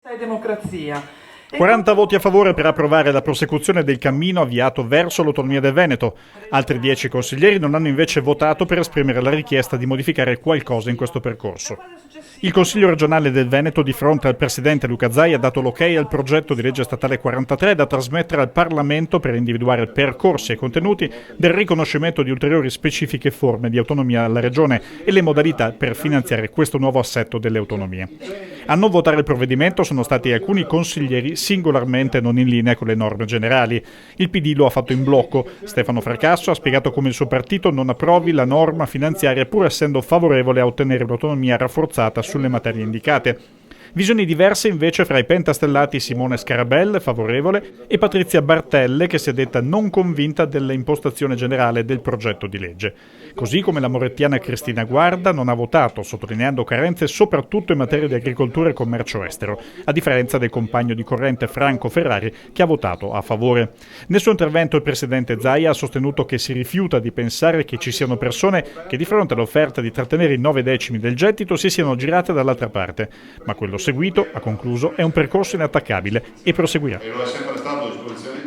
e democrazia. 40 voti a favore per approvare la prosecuzione del cammino avviato verso l'autonomia del Veneto. Altri 10 consiglieri non hanno invece votato per esprimere la richiesta di modificare qualcosa in questo percorso. Il Consiglio regionale del Veneto, di fronte al presidente Luca Zaia, ha dato l'ok al progetto di legge statale 43 da trasmettere al Parlamento per individuare percorsi e contenuti del riconoscimento di ulteriori specifiche forme di autonomia alla regione e le modalità per finanziare questo nuovo assetto delle autonomie. A non votare il provvedimento sono stati alcuni consiglieri singolarmente non in linea con le norme generali. Il PD lo ha fatto in blocco. Stefano Fracasso ha spiegato come il suo partito non approvi la norma finanziaria pur essendo favorevole a ottenere un'autonomia rafforzata sulle materie indicate. Visioni diverse invece fra i pentastellati Simone Scarabelle, favorevole, e Patrizia Bartelle, che si è detta non convinta dell'impostazione generale del progetto di legge. Così come la morettiana Cristina Guarda non ha votato, sottolineando carenze soprattutto in materia di agricoltura e commercio estero, a differenza del compagno di corrente Franco Ferrari, che ha votato a favore. Nel suo intervento il presidente Zaia ha sostenuto che si rifiuta di pensare che ci siano persone che di fronte all'offerta di trattenere i 9 decimi del gettito si siano girate dall'altra parte, ma quello seguito, ha concluso, è un percorso inattaccabile e proseguirà. E lo è sempre stato a disposizione